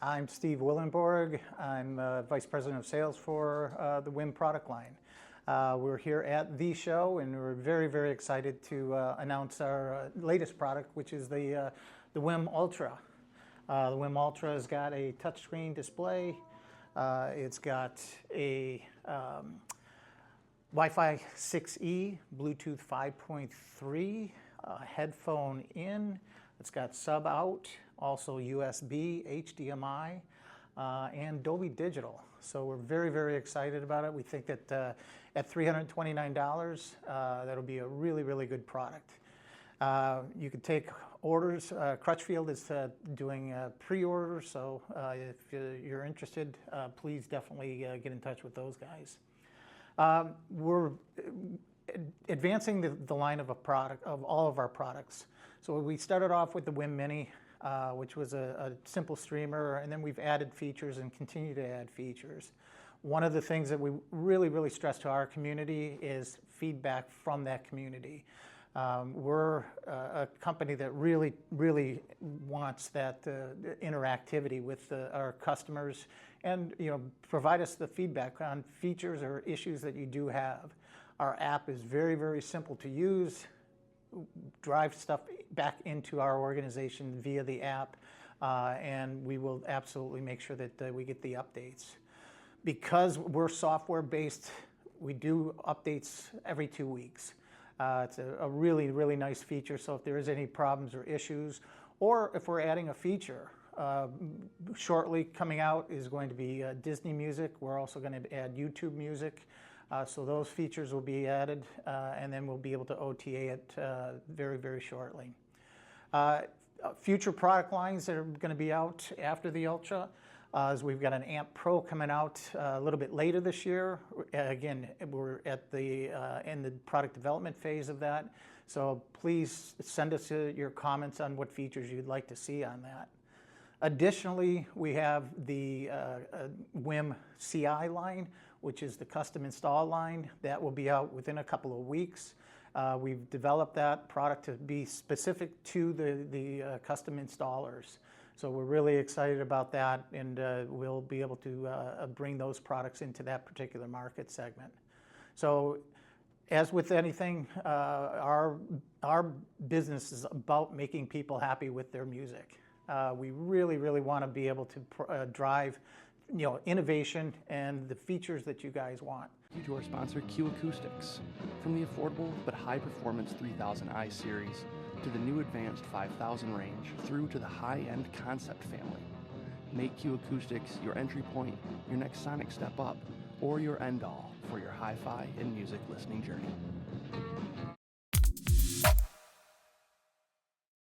I'm Steve Willenborg. I'm Vice President of Sales for the WiiM product line. We're here at the show, and we're very, very excited to announce our latest product, which is the WiiM Ultra. The WiiM Ultra has got a touchscreen display. It's got a Wi-Fi 6E, Bluetooth 5.3, headphone in. It's got sub out, also USB, HDMI, and Dolby Digital. So we're very, very excited about it. We think that at $329, that'll be a really, really good product. You can take orders. Crutchfield is doing pre-orders, so if you're interested, please definitely get in touch with those guys. We're advancing the line of all of our products. So we started off with the WiiM Mini, which was a simple streamer, and then we've added features and continue to add features. One of the things that we really, really stress to our community is feedback from that community. We're a company that really, really wants that interactivity with our customers, and provide us the feedback on features or issues that you do have. Our app is very, very simple to use. Drive stuff back into our organization via the app, and we will absolutely make sure that we get the updates. Because we're software based, we do updates every 2 weeks. It's a really, really nice feature, so if there is any problems or issues, or if we're adding a feature, shortly coming out is going to be Disney music. We're also going to add YouTube music. So those features will be added, and then we'll be able to OTA it very, very shortly. Future product lines that are going to be out after the Ultra is we've got an Amp Pro coming out a little bit later this year. Again, we're at in the product development phase of that. So please send us your comments on what features you'd like to see on that. Additionally, we have the WiiM CI line, which is the custom install line. That will be out within a couple of weeks. We've developed that product to be specific to the custom installers. So we're really excited about that, and we'll be able to bring those products into that particular market segment. So as with anything, our business is about making people happy with their music. We really, really want to be able to drive innovation and the features that you guys want. Due to our sponsor, eCoustics. From the affordable but high-performance 3000i series to the new advanced 5000 range through to the high-end concept family. Make eCoustics your entry point, your next sonic step up, or your end-all for your hi-fi and music listening journey.